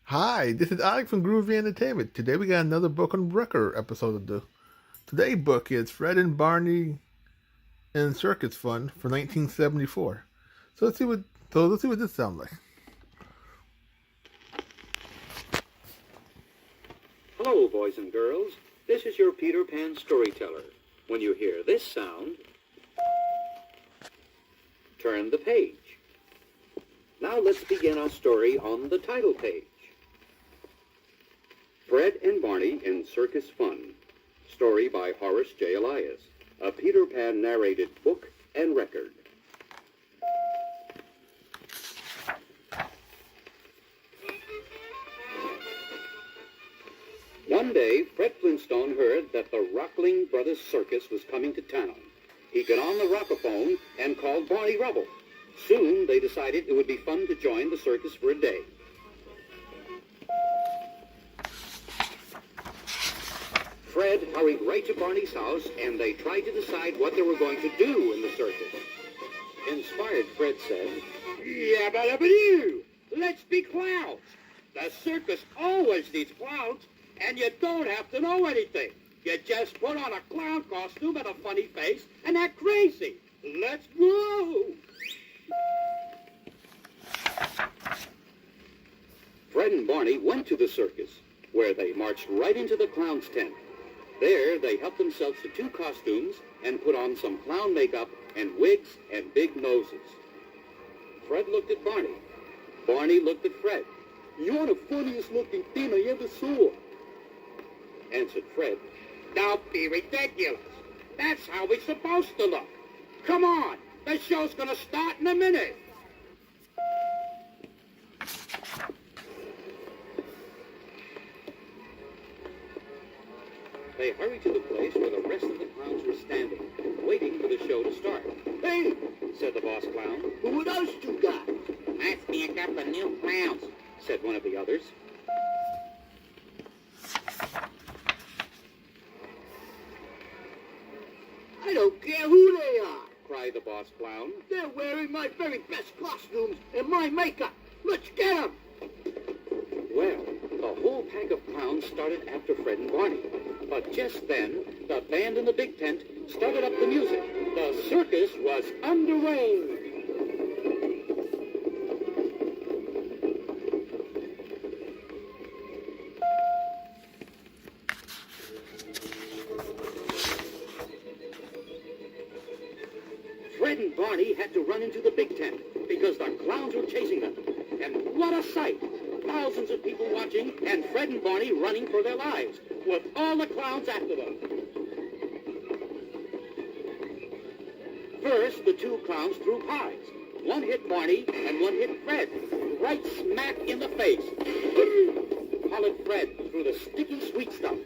Hi, this is Alex from Groovy Entertainment. Today we got another Broken Record episode to do. Today's book is Fred and Barney in Circus Fun for 1974. So let's see what this sounds like. Hello, boys and girls. This is your Peter Pan storyteller. When you hear this sound, turn the page. Now let's begin our story on the title page. Fred and Barney in Circus Fun. Story by Horace J. Elias. A Peter Pan narrated book and record. One day, Fred Flintstone heard that the Rockling Brothers Circus was coming to town. He got on the rockaphone and called Barney Rubble. Soon, they decided it would be fun to join the circus for a day. Fred hurried right to Barney's house, and they tried to decide what they were going to do in the circus. Inspired, Fred said, "Yabba-dabba-doo! Let's be clowns! The circus always needs clowns, and you don't have to know anything. You just put on a clown costume and a funny face and act crazy. Let's go!" Fred and Barney went to the circus, where they marched right into the clown's tent. There, they helped themselves to 2 costumes and put on some clown makeup and wigs and big noses. Fred looked at Barney. Barney looked at Fred. "You're the funniest looking thing I ever saw," answered Fred. "Don't be ridiculous. That's how we're supposed to look. Come on, the show's gonna start in a minute." They hurried to the place where the rest of the clowns were standing, waiting for the show to start. "Hey," said the boss clown, "who are those 2 guys?" "That's me a couple of new clowns," said one of the others. "I don't care who they are," cried the boss clown. "They're wearing my very best costumes and my makeup. Let's get them!" Well, the whole pack of clowns started after Fred and Barney. But just then, the band in the big tent started up the music. The circus was underway. Fred and Barney had to run into the big tent because the clowns were chasing them. And what a sight! Thousands of people watching, and Fred and Barney running for their lives, with all the clowns after them. First, the 2 clowns threw pies. One hit Barney, and one hit Fred, right smack in the face. Hollered Fred through the sticky sweet stuff.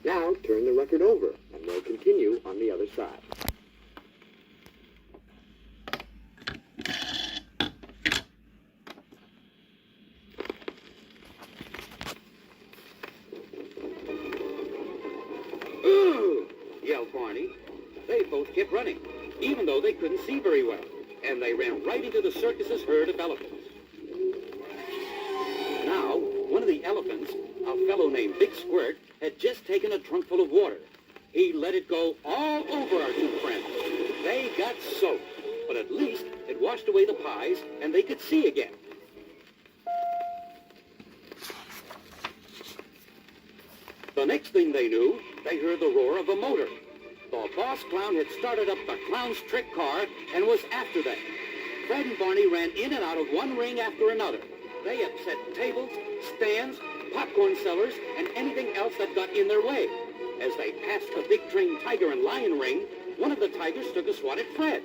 Now turn the record over, and we'll continue on the other side. "Ooh!" yelled Barney. They both kept running, even though they couldn't see very well, and they ran right into the circus's herd of elephants. Now, one of the elephants, a fellow named Big Squirt, had just taken a trunk full of water. He let it go all over our 2 friends. They got soaked, but at least it washed away the pies, and they could see again. The next thing they knew, they heard the roar of a motor. The boss clown had started up the clown's trick car and was after them. Fred and Barney ran in and out of one ring after another. They upset tables, stands, popcorn sellers, and anything else that got in their way. As they passed the big train tiger and lion ring, one of the tigers took a swat at Fred.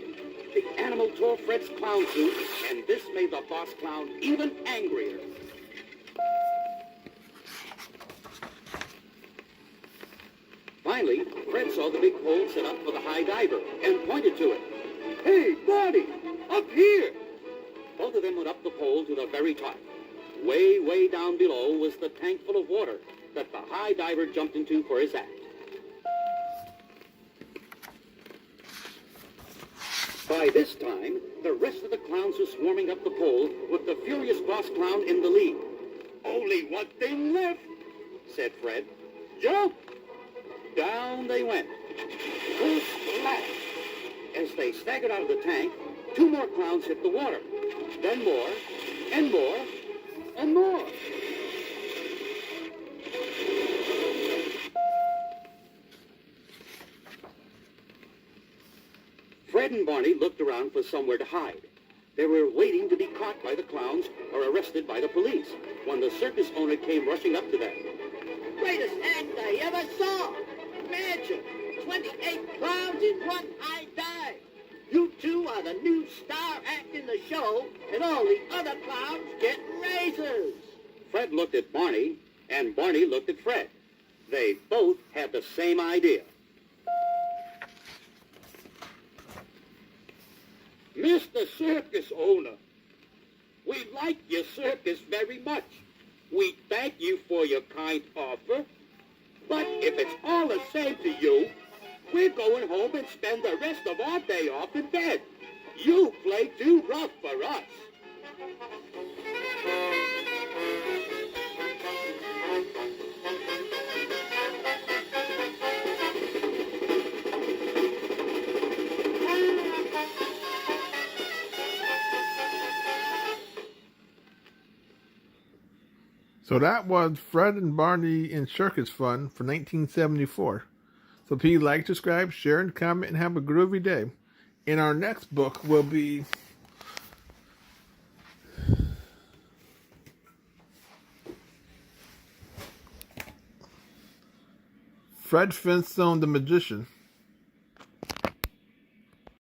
The animal tore Fred's clown suit, and this made the boss clown even angrier. Finally, Fred saw the big pole set up for the high diver and pointed to it. "Hey, Barney, up here!" Both of them went up the pole to the very top. Way, way down below was the tank full of water that the high diver jumped into for his act. By this time, The rest of the clowns were swarming up the pole with the furious boss clown in the lead. "Only one thing left," said Fred. "Jump!" Down they went. Splash! As they staggered out of the tank, two more clowns hit the water. Then more, and more, and more. Fred and Barney looked around for somewhere to hide. They were waiting to be caught by the clowns or arrested by the police when the circus owner came rushing up to them. "Greatest act I ever saw! Imagine, 28 clowns in one high dive! You two are the new star act in the show, and all the other clowns get raises!" Fred looked at Barney, and Barney looked at Fred. They both had the same idea. "Mr. Circus Owner, we like your circus very much. We thank you for your kind offer. But if it's all the same to you, we're going home and spend the rest of our day off in bed. You play too rough for us." So that was Fred and Barney in Circus Fun for 1974. So please like, subscribe, share, and comment, and have a groovy day. And our next book will be Fred Flintstone the Magician.